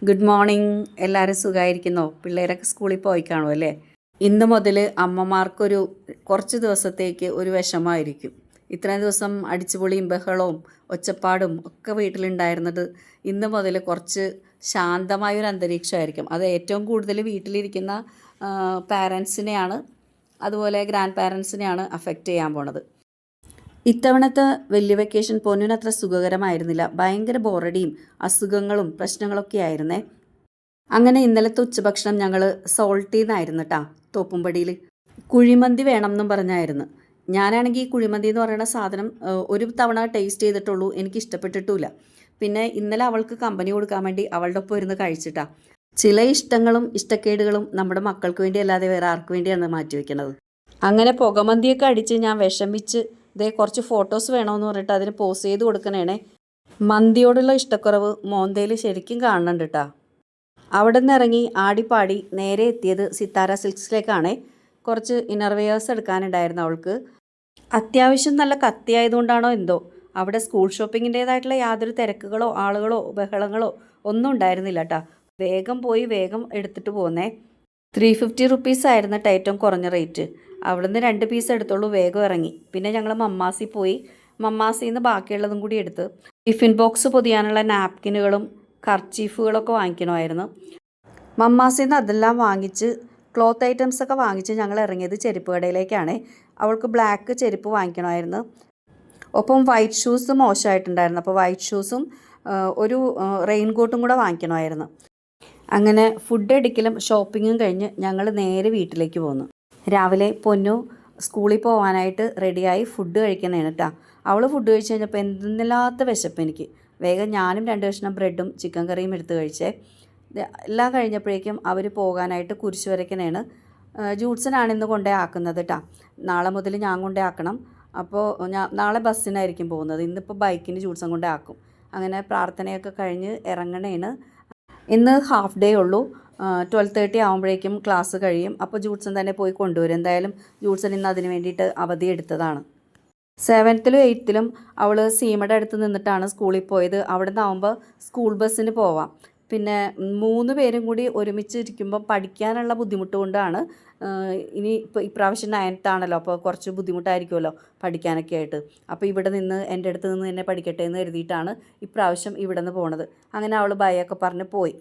Good morning. എല്ലാവരും സുഖമായിരിക്കുന്നോ? പിള്ളേരൊക്കെ സ്കൂളിൽ പോയി കാണുമല്ലേ? ഇന്ന് മുതൽ അമ്മമാർക്കൊരു കുറച്ച് ദിവസത്തേക്ക് ഒരു വിഷമമായിരിക്കും. ഇത്രയും ദിവസം അടിച്ചുപൊളിയും ബഹളവും ഒച്ചപ്പാടും ഒക്കെ വീട്ടിലുണ്ടായിരുന്നത് ഇന്ന് മുതൽ കുറച്ച് ശാന്തമായൊരു അന്തരീക്ഷമായിരിക്കും. അത് ഏറ്റവും കൂടുതൽ വീട്ടിലിരിക്കുന്ന പാരൻസിനെയാണ്, അതുപോലെ ഗ്രാൻഡ് പാരൻസിനെയാണ് അഫക്റ്റ് ചെയ്യാൻ പോണത്. ഇത്തവണത്തെ വലിയ വെക്കേഷൻ പൊന്നിനത്ര സുഖകരമായിരുന്നില്ല. ഭയങ്കര ബോറടിയും അസുഖങ്ങളും പ്രശ്നങ്ങളൊക്കെ ആയിരുന്നേ. അങ്ങനെ ഇന്നലത്തെ ഉച്ചഭക്ഷണം ഞങ്ങൾ സോൾട്ടീന്നായിരുന്നു കേട്ടോ. തോപ്പുംപടിയിൽ കുഴിമന്തി വേണം എന്നും പറഞ്ഞായിരുന്നു. ഞാനാണെങ്കിൽ ഈ കുഴിമന്തി എന്ന് പറയുന്ന സാധനം ഒരു തവണ ടേസ്റ്റ് ചെയ്തിട്ടുള്ളൂ, എനിക്ക് ഇഷ്ടപ്പെട്ടിട്ടുമില്ല. പിന്നെ ഇന്നലെ അവൾക്ക് കമ്പനി കൊടുക്കാൻ വേണ്ടി അവളുടെ ഒപ്പം ഇരുന്ന് കഴിച്ചിട്ടാ. ചില ഇഷ്ടങ്ങളും ഇഷ്ടക്കേടുകളും നമ്മുടെ മക്കൾക്ക് വേണ്ടി അല്ലാതെ വേറെ ആർക്ക് വേണ്ടിയാണ് മാറ്റി വയ്ക്കുന്നത്. അങ്ങനെ പുകമന്തിയൊക്കെ അടിച്ച് ഞാൻ വിഷമിച്ച് ഇതേ കുറച്ച് ഫോട്ടോസ് വേണമെന്ന് പറഞ്ഞിട്ട് അതിന് പോസ്റ്റ് ചെയ്ത് കൊടുക്കണേണേ. മന്തിയോടുള്ള ഇഷ്ടക്കുറവ് മോന്തയിൽ ശരിക്കും കാണുന്നുണ്ട് കേട്ടോ. അവിടെ നിന്ന് ഇറങ്ങി ആടിപ്പാടി നേരെ എത്തിയത് സിത്താര സിൽക്സിലേക്കാണേ. കുറച്ച് ഇന്നർവെയേഴ്സ് എടുക്കാനുണ്ടായിരുന്നു അവൾക്ക്. അത്യാവശ്യം നല്ല കത്തിയായതുകൊണ്ടാണോ എന്തോ അവിടെ സ്കൂൾ ഷോപ്പിങ്ങിൻ്റേതായിട്ടുള്ള യാതൊരു തിരക്കുകളോ ആളുകളോ ബഹളങ്ങളോ ഒന്നും ഉണ്ടായിരുന്നില്ല കേട്ടോ. വേഗം പോയി വേഗം എടുത്തിട്ട് പോന്നേ. 350 റുപ്പീസ് ആയിരുന്നു ഏറ്റവും കുറഞ്ഞ റേറ്റ്. അവിടുന്ന് 2 പീസ് എടുത്തോളൂ, വേഗം ഇറങ്ങി. പിന്നെ ഞങ്ങൾ മമ്മാസി പോയി. മമ്മാസിയിൽ നിന്ന് ബാക്കിയുള്ളതും കൂടി എടുത്ത് ടിഫിൻ ബോക്സ് പൊതിയാനുള്ള നാപ്കിനുകളും കർച്ചീഫുകളൊക്കെ വാങ്ങിക്കണമായിരുന്നു. മമ്മാസിയിൽ നിന്ന് അതെല്ലാം വാങ്ങിച്ച് ക്ലോത്ത് ഐറ്റംസൊക്കെ വാങ്ങിച്ച് ഞങ്ങൾ ഇറങ്ങിയത് ചെരുപ്പ് കടയിലേക്കാണ്. അവൾക്ക് ബ്ലാക്ക് ചെരുപ്പ് വാങ്ങിക്കണമായിരുന്നു. ഒപ്പം വൈറ്റ് ഷൂസ് മോശമായിട്ടുണ്ടായിരുന്നു. അപ്പോൾ വൈറ്റ് ഷൂസും ഒരു റെയിൻ കോട്ടും കൂടെ വാങ്ങിക്കണമായിരുന്നു. അങ്ങനെ ഫുഡ് അടിക്കലും ഷോപ്പിങ്ങും കഴിഞ്ഞ് ഞങ്ങൾ നേരെ വീട്ടിലേക്ക് പോന്നു. രാവിലെ പൊന്നു സ്കൂളിൽ പോകാനായിട്ട് റെഡിയായി ഫുഡ് കഴിക്കുന്നതാണ് കേട്ടോ. അവൾ ഫുഡ് കഴിച്ച് കഴിഞ്ഞപ്പോൾ എന്തെന്നില്ലാത്ത വിശപ്പ് എനിക്ക്. വേഗം ഞാനും 2 കഷ്ണം ബ്രെഡും ചിക്കൻ കറിയും എടുത്ത് കഴിച്ചേ. എല്ലാം കഴിഞ്ഞപ്പോഴേക്കും അവർ പോകാനായിട്ട് കുരിശ് വരയ്ക്കണേണ്. ജൂഡ്സനാണ് ഇന്ന് കൊണ്ടേ ആക്കുന്നത് കേട്ടോ. നാളെ മുതൽ ഞാൻ കൊണ്ടേ ആക്കണം. അപ്പോൾ നാളെ ബസ്സിനായിരിക്കും പോകുന്നത്. ഇന്നിപ്പോൾ ബൈക്കിന് ജൂഡ്സൺ കൊണ്ടേ ആക്കും. അങ്ങനെ പ്രാർത്ഥനയൊക്കെ കഴിഞ്ഞ് ഇറങ്ങണേണ്. ഇന്ന് ഹാഫ് ഡേ ഉള്ളൂ. 12:30 ആകുമ്പോഴേക്കും ക്ലാസ് കഴിയും. അപ്പോൾ ജൂഡ്സൺ തന്നെ പോയി കൊണ്ടുവരും. എന്തായാലും ജൂഡ്സൺ ഇന്ന് അതിന് വേണ്ടിയിട്ട് അവധി എടുത്തതാണ്. 7th 8th അവൾ സീമയുടെ അടുത്ത് നിന്നിട്ടാണ് സ്കൂളിൽ പോയത്. അവിടെ നിന്നാകുമ്പോൾ സ്കൂൾ ബസ്സിന് പോവാം. പിന്നെ 3 പേരും കൂടി ഒരുമിച്ച് ഇരിക്കുമ്പോൾ പഠിക്കാനുള്ള ബുദ്ധിമുട്ട് കൊണ്ടാണ്. ഇനി ഇപ്പോൾ ഇപ്രാവശ്യം 9th ആണല്ലോ, അപ്പോൾ കുറച്ച് ബുദ്ധിമുട്ടായിരിക്കുമല്ലോ പഠിക്കാനൊക്കെ ആയിട്ട്. അപ്പോൾ ഇവിടെ നിന്ന് എൻ്റെ അടുത്ത് നിന്ന് തന്നെ പഠിക്കട്ടെ എന്ന് കരുതിയിട്ടാണ് ഇപ്രാവശ്യം ഇവിടെ നിന്ന് പോണത്. അങ്ങനെ അവൾ ബൈയൊക്കെ പറഞ്ഞ് പോയി.